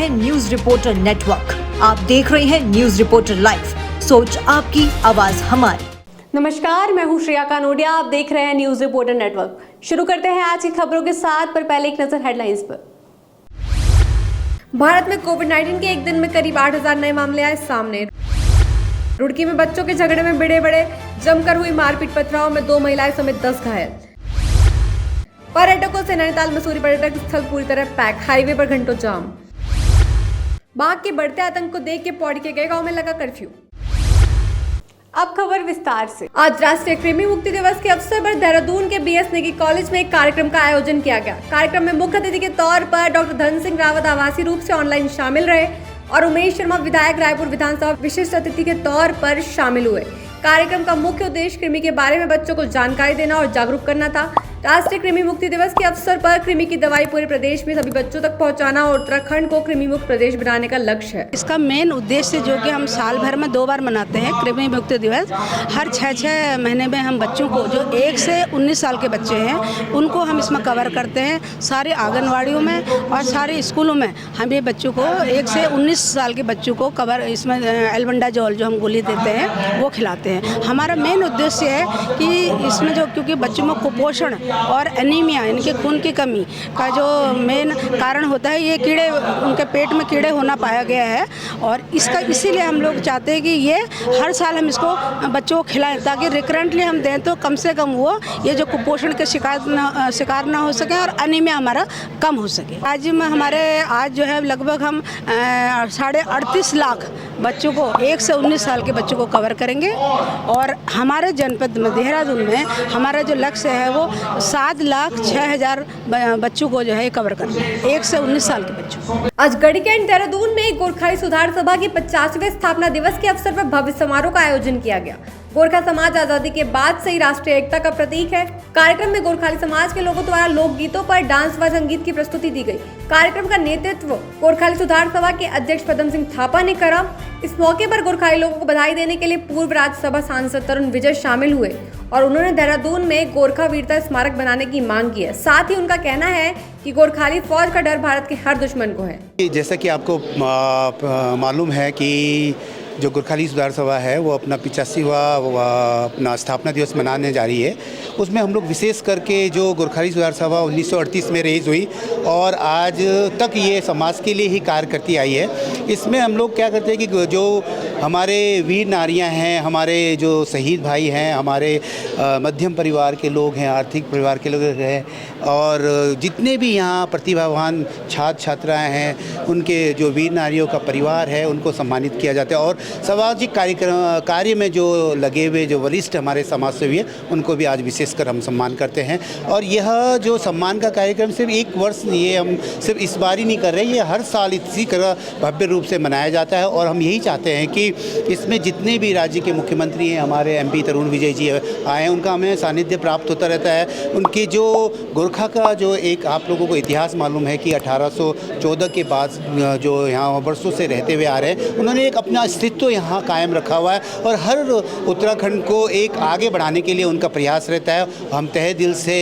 हैं news reporter network. आप देख रहे हैं न्यूज रिपोर्टर लाइव, सोच आपकी, आवाज हमारी। नमस्कार, मैं हूं श्रेया कानोडिया। आप देख रहे हैं न्यूज रिपोर्टर नेटवर्क। शुरू करते हैं आज की खबरों के साथ, पर पहले एक नजर हेडलाइंस पर। भारत में कोविड-19 के एक दिन में करीब 8,000 नए मामले आए सामने। रुड़की में बच्चों के झगड़े में भिड़े जमकर हुई मारपीट, पथराव में 2 महिलाएं समेत 10 घायल। पर्यटकों से नैनीताल मसूरी पर्यटक स्थल पूरी तरह पैक, हाईवे पर घंटों जाम। बाघ के बढ़ते आतंक को देख के पौड़ी के गए गांव में लगा कर्फ्यू। अब खबर विस्तार से। आज राष्ट्रीय कृमि मुक्ति दिवस के अवसर पर देहरादून के BS नेगी कॉलेज में एक कार्यक्रम का आयोजन किया गया। कार्यक्रम में मुख्य अतिथि के तौर पर डॉक्टर धन सिंह रावत आभासी रूप से ऑनलाइन शामिल रहे और उमेश शर्मा विधायक रायपुर विधानसभा विशिष्ट अतिथि के तौर पर शामिल हुए। कार्यक्रम का मुख्य उद्देश्य कृमि के बारे में बच्चों को जानकारी देना और जागरूक करना था। राष्ट्रीय कृमि मुक्ति दिवस के अवसर पर कृमि की दवाई पूरे प्रदेश में सभी बच्चों तक पहुंचाना और उत्तराखंड को कृमि मुक्त प्रदेश बनाने का लक्ष्य है। इसका मेन उद्देश्य जो कि हम साल भर में 2 बार मनाते हैं कृमि मुक्ति दिवस। हर 6 महीने में हम बच्चों को, जो 1 से 19 साल के बच्चे हैं, उनको हम इसमें कवर करते हैं। सारे आंगनवाड़ियों में और सारे स्कूलों में हम ये बच्चों को, 1 से 19 साल के बच्चों को कवर, इसमें एल्बेंडाजोल जो हम गोली देते हैं वो खिलाते हैं। हमारा मेन उद्देश्य है कि इसमें जो, क्योंकि बच्चों में कुपोषण और एनीमिया, इनके खून की कमी का जो मेन कारण होता है, ये कीड़े, उनके पेट में कीड़े होना पाया गया है। और इसका इसीलिए हम लोग चाहते हैं कि ये हर साल हम इसको बच्चों को खिलाएं, ताकि रिकरेंटली हम दें तो कम से कम वो ये जो कुपोषण के शिकार ना हो सके और एनीमिया हमारा कम हो सके। आज जो है लगभग हम 38.5 लाख बच्चों को, 1 से 19 साल के बच्चों को कवर करेंगे। और हमारे जनपद में, देहरादून में, हमारा जो लक्ष्य है वो 7,06,000 बच्चों को जो है कवर करना है, 1 से 19 साल के बच्चों को। आज गढ़ीकेंट देहरादून में गोरखाली सुधार सभा की 50वें स्थापना दिवस के अवसर पर भव्य समारोह का आयोजन किया गया। गोरखा समाज आजादी के बाद से ही राष्ट्रीय एकता का प्रतीक है। कार्यक्रम में गोरखाली समाज के लोगों द्वारा लोकगीतों पर डांस व संगीत की प्रस्तुति दी गई। कार्यक्रम का नेतृत्व गोरखाली सुधार सभा के अध्यक्ष पदम सिंह थापा ने करा। इस मौके पर गोरखाली लोगों को बधाई देने के लिए पूर्व राज्यसभा सांसद तरुण विजय शामिल हुए और उन्होंने देहरादून में गोरखा वीरता स्मारक बनाने की मांग की है। साथ ही उनका कहना है कि गोरखाली फौज का डर भारत के हर दुश्मन को है। जैसा कि आपको मालूम है कि जो गोरखाली सुधार सभा है वो अपना 85वां अपना स्थापना दिवस मनाने जा रही है। उसमें हम लोग विशेष करके जो गोरखाली सुधार सभा 1938 में रेज हुई और आज तक ये समाज के लिए ही कार्य करती आई है। इसमें हम लोग क्या करते हैं कि जो हमारे वीर नारियां हैं, हमारे जो शहीद भाई हैं, हमारे मध्यम परिवार के लोग हैं, आर्थिक परिवार के लोग हैं, और जितने भी यहाँ प्रतिभावान छात्र छात्राएँ हैं, उनके जो वीर नारियों का परिवार है, उनको सम्मानित किया जाता है। और सामाजिक कार्य में जो लगे हुए जो वरिष्ठ हमारे समाज सेवी हैं, उनको भी आज विशेषकर हम सम्मान करते हैं। और यह जो सम्मान का कार्यक्रम सिर्फ 1 वर्ष, ये हम सिर्फ इस बार ही नहीं कर रहे, ये हर साल इसी तरह भव्य रूप से मनाया जाता है। और हम यही चाहते हैं कि इसमें जितने भी राज्य के मुख्यमंत्री हैं, हमारे MP तरुण विजय जी आए, उनका हमें सानिध्य प्राप्त होता रहता है। उनके जो गोरखा का जो एक आप लोगों को इतिहास मालूम है कि 1814 के बाद जो यहाँ वर्षों से रहते हुए आ रहे हैं, उन्होंने एक अपना तो यहाँ कायम रखा हुआ है और हर उत्तराखंड को एक आगे बढ़ाने के लिए उनका प्रयास रहता है। हम तहे दिल से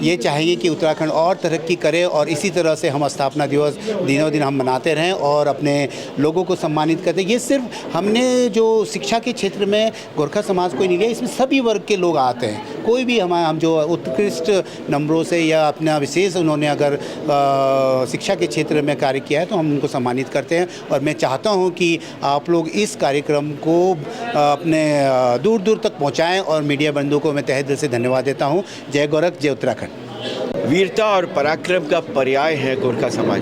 ये चाहेंगे कि उत्तराखंड और तरक्की करे और इसी तरह से हम स्थापना दिवस दिनों दिन हम मनाते रहें और अपने लोगों को सम्मानित करते हैं। ये सिर्फ हमने जो शिक्षा के क्षेत्र में गोरखा समाज को नहीं लिया, इसमें सभी वर्ग के लोग आते हैं। कोई भी हम जो उत्कृष्ट नंबरों से या अपना विशेष उन्होंने अगर शिक्षा के क्षेत्र में कार्य किया है तो हम उनको सम्मानित करते हैं। और मैं चाहता हूँ कि आप लोग इस कार्यक्रम को अपने दूर दूर तक पहुंचाएं और मीडिया बंधुओं को मैं तहे दिल से धन्यवाद देता हूं। जय गोरख, जय उत्तराखंड। वीरता और पराक्रम का पर्याय है गोरखा समाज।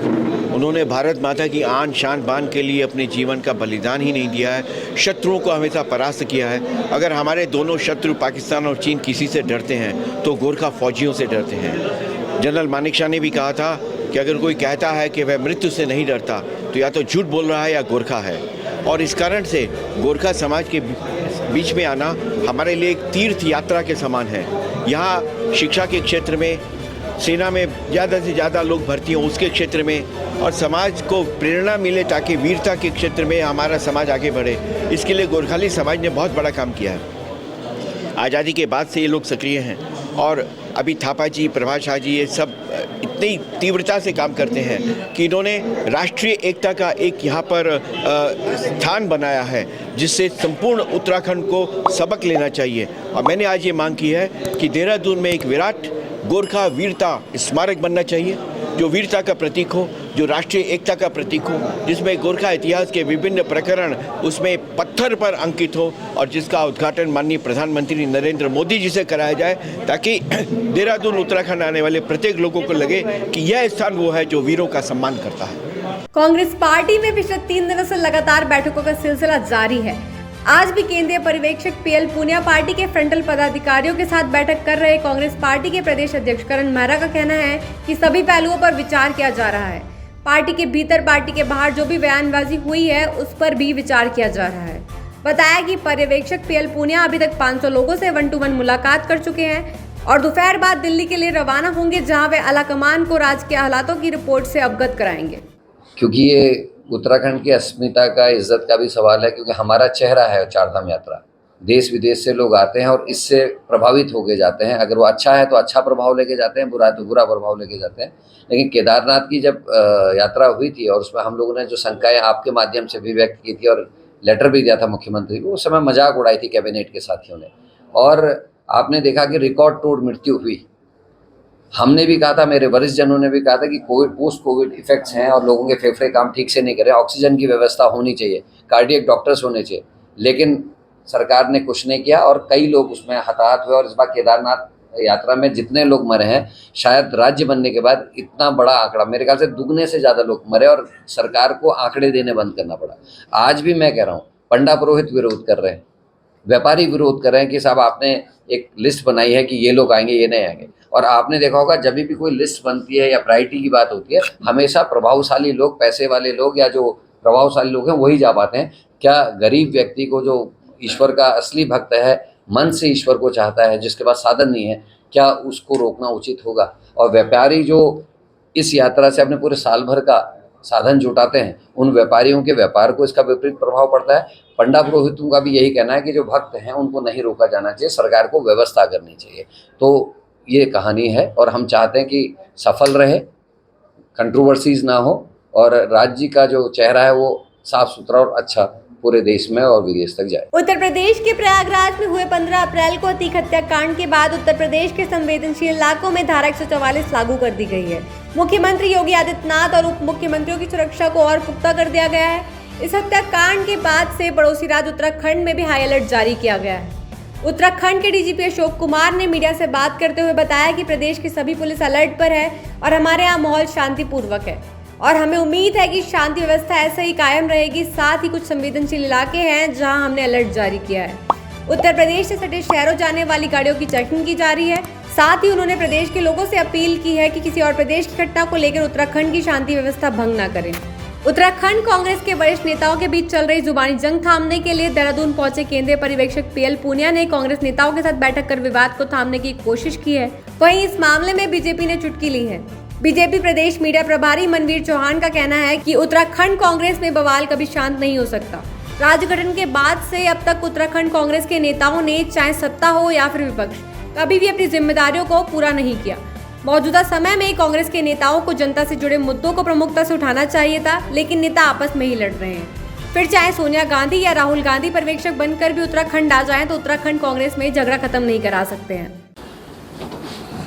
उन्होंने भारत माता की आन शान बान के लिए अपने जीवन का बलिदान ही नहीं दिया है, शत्रुओं को हमेशा परास्त किया है। अगर हमारे दोनों शत्रु पाकिस्तान और चीन किसी से डरते हैं तो गोरखा फौजियों से डरते हैं। जनरल मानेकशॉ ने भी कहा था कि अगर कोई कहता है कि वह मृत्यु से नहीं डरता तो या तो झूठ बोल रहा है या गोरखा है। और इस कारण से गोरखा समाज के बीच में आना हमारे लिए एक तीर्थ यात्रा के समान है। यहाँ शिक्षा के क्षेत्र में, सेना में ज़्यादा से ज़्यादा लोग भर्ती हों उसके क्षेत्र में, और समाज को प्रेरणा मिले ताकि वीरता के क्षेत्र में हमारा समाज आगे बढ़े। इसके लिए गोरखाली समाज ने बहुत बड़ा काम किया है। आज़ादी के बाद से ये लोग सक्रिय हैं और अभी थापा जी, प्रभा शाह जी, ये सब इतनी तीव्रता से काम करते हैं कि इन्होंने राष्ट्रीय एकता का एक यहाँ पर स्थान बनाया है, जिससे संपूर्ण उत्तराखंड को सबक लेना चाहिए। और मैंने आज ये मांग की है कि देहरादून में एक विराट गोरखा वीरता स्मारक बनना चाहिए, जो वीरता का प्रतीक हो, जो राष्ट्रीय एकता का प्रतीक हो, जिसमें गोरखा इतिहास के विभिन्न प्रकरण उसमें पत्थर पर अंकित हो, और जिसका उद्घाटन माननीय प्रधानमंत्री नरेंद्र मोदी जी से कराया जाए, ताकि देहरादून उत्तराखंड आने वाले प्रत्येक लोगों को लगे कि यह स्थान वो है जो वीरों का सम्मान करता है। कांग्रेस पार्टी में पिछले 3 दिनों से लगातार बैठकों का सिलसिला जारी है। आज भी केंद्रीय पर्यवेक्षक पीएल पूनिया पार्टी के फ्रंटल पदाधिकारियों के साथ बैठक कर रहे कांग्रेस पार्टी के प्रदेश अध्यक्ष करण मेहरा का कहना है कि सभी पहलुओं पर विचार किया जा रहा है। पार्टी के भीतर, पार्टी के बाहर जो भी बयानबाजी हुई है उस पर भी विचार किया जा रहा है। बताया कि पर्यवेक्षक पीएल पूनिया अभी तक 500 लोगों से 1-to-1 मुलाकात कर चुके हैं और दोपहर बाद दिल्ली के लिए रवाना होंगे, जहां वे आलाकमान को राज्य के हालातों की रिपोर्ट से अवगत कराएंगे। क्योंकि ये उत्तराखंड की अस्मिता का, इज्जत का भी सवाल है, क्योंकि हमारा चेहरा है चारधाम यात्रा। देश विदेश से लोग आते हैं और इससे प्रभावित होके जाते हैं। अगर वो अच्छा है तो अच्छा प्रभाव लेके जाते हैं, बुरा है तो बुरा प्रभाव लेके जाते हैं। लेकिन केदारनाथ की जब यात्रा हुई थी और उसमें हम लोगों ने जो शंकाएं आपके माध्यम से भी व्यक्त की थी और लेटर भी दिया था मुख्यमंत्री को, उस समय मजाक उड़ाई थी कैबिनेट के साथियों ने, और आपने देखा कि रिकॉर्ड तोड़ मृत्यु हुई। हमने भी कहा था, मेरे वरिष्ठ जनों ने भी कहा था कि कोविड, पोस्ट कोविड इफेक्ट्स हैं और लोगों के फेफड़े काम ठीक से नहीं कर रहे, ऑक्सीजन की व्यवस्था होनी चाहिए, कार्डियक डॉक्टर्स होने चाहिए, लेकिन सरकार ने कुछ नहीं किया और कई लोग उसमें हताहत हुए। और इस बार केदारनाथ यात्रा में जितने लोग मरे हैं, शायद राज्य बनने के बाद इतना बड़ा आंकड़ा, मेरे ख्याल से दुगने से ज़्यादा लोग मरे और सरकार को आंकड़े देने बंद करना पड़ा। आज भी मैं कह रहा हूँ, पंडा पुरोहित विरोध कर रहे हैं, व्यापारी विरोध कर रहे हैं कि साहब आपने एक लिस्ट बनाई है कि ये लोग आएंगे, ये नहीं आएंगे। और आपने देखा होगा, जब भी कोई लिस्ट बनती है या प्रायोरिटी की बात होती है, हमेशा प्रभावशाली लोग, पैसे वाले लोग या जो प्रभावशाली लोग हैं वही जा पाते हैं। क्या गरीब व्यक्ति को, जो ईश्वर का असली भक्त है, मन से ईश्वर को चाहता है, जिसके पास साधन नहीं है, क्या उसको रोकना उचित होगा? और व्यापारी जो इस यात्रा से अपने पूरे साल भर का साधन जुटाते हैं, उन व्यापारियों के व्यापार को इसका विपरीत प्रभाव पड़ता है। पंडा पुरोहितों का भी यही कहना है कि जो भक्त हैं उनको नहीं रोका जाना चाहिए, सरकार को व्यवस्था करनी चाहिए। तो ये कहानी है और हम चाहते हैं कि सफल रहे, कंट्रोवर्सीज ना हो और राज्य का जो चेहरा है वो साफ सुथरा और अच्छा पूरे देश में और विदेश तक जाए। उत्तर प्रदेश के प्रयागराज में हुए 15 अप्रैल को अतीक हत्याकांड के बाद उत्तर प्रदेश के संवेदनशील इलाकों में धारा 144 लागू कर दी गई है। मुख्यमंत्री योगी आदित्यनाथ और उप मुख्यमंत्रियों की सुरक्षा को और पुख्ता कर दिया गया है। इस हत्याकांड के बाद से पड़ोसी राज्य उत्तराखंड में भी हाई अलर्ट जारी किया गया है। उत्तराखंड के डीजीपी अशोक कुमार ने मीडिया से बात करते हुए बताया कि प्रदेश की सभी पुलिस अलर्ट पर है और हमारे यहाँ माहौल शांतिपूर्वक है और हमें उम्मीद है कि शांति व्यवस्था ऐसे ही कायम रहेगी। साथ ही कुछ संवेदनशील इलाके हैं जहां हमने अलर्ट जारी किया है। उत्तर प्रदेश से सटे शहरों जाने वाली गाड़ियों की चेकिंग की जा रही है। साथ ही उन्होंने प्रदेश के लोगों से अपील की है कि किसी और प्रदेश की घटना को लेकर उत्तराखंड की शांति व्यवस्था भंग न करें। उत्तराखंड कांग्रेस के वरिष्ठ नेताओं के बीच चल रही जुबानी जंग थामने के लिए देहरादून पहुंचे केंद्रीय पर्यवेक्षक पीएल पूनिया ने कांग्रेस नेताओं के साथ बैठक कर विवाद को थामने की कोशिश की है। वहीं इस मामले में बीजेपी ने चुटकी ली है। बीजेपी प्रदेश मीडिया प्रभारी मनवीर चौहान का कहना है कि उत्तराखंड कांग्रेस में बवाल कभी शांत नहीं हो सकता। राज्य गठन के बाद से अब तक उत्तराखंड कांग्रेस के नेताओं ने, चाहे सत्ता हो या फिर विपक्ष, कभी भी अपनी जिम्मेदारियों को पूरा नहीं किया। मौजूदा समय में कांग्रेस के नेताओं को जनता से जुड़े मुद्दों को प्रमुखता से उठाना चाहिए था, लेकिन नेता आपस में ही लड़ रहे हैं। फिर चाहे सोनिया गांधी या राहुल गांधी पर्यवेक्षक बनकर भी उत्तराखंड आ जाएं, तो उत्तराखंड कांग्रेस में झगड़ा खत्म नहीं करा सकते हैं।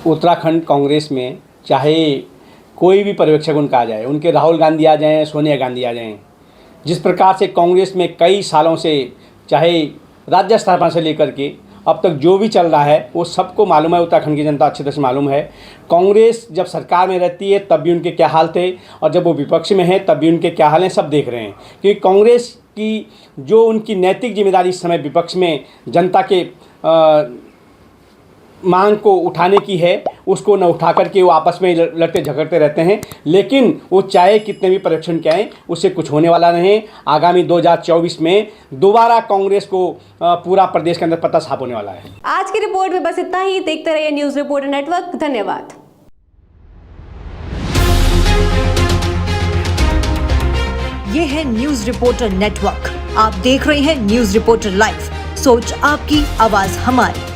उत्तराखंड कांग्रेस में चाहे कोई भी पर्यवेक्षक उनका आ जाए, उनके राहुल गांधी आ जाएं, सोनिया गांधी आ जाएं, जिस प्रकार से कांग्रेस में कई सालों से, चाहे राज्य स्तर पर से लेकर के अब तक जो भी चल रहा है वो सबको मालूम है, उत्तराखंड की जनता अच्छी तरह से मालूम है। कांग्रेस जब सरकार में रहती है तब भी उनके क्या हाल थे और जब वो विपक्ष में है तब भी उनके क्या हाल हैं, सब देख रहे हैं। क्योंकि कांग्रेस की जो उनकी नैतिक जिम्मेदारी इस समय विपक्ष में जनता के मांग को उठाने की है, उसको न उठा करके वो आपस में लड़ते झगड़ते रहते हैं। लेकिन वो चाहे कितने भी परीक्षण के आएँ, उससे कुछ होने वाला नहीं। आगामी 2024 में दोबारा कांग्रेस को पूरा प्रदेश के अंदर पता साफ होने वाला है। आज की रिपोर्ट में बस इतना ही। देखते रहिए न्यूज़ रिपोर्टर नेटवर्क। धन्यवाद। ये है न्यूज़ रिपोर्टर नेटवर्क। आप देख रहे हैं न्यूज़ रिपोर्टर लाइव। सोच आपकी, आवाज हमारी।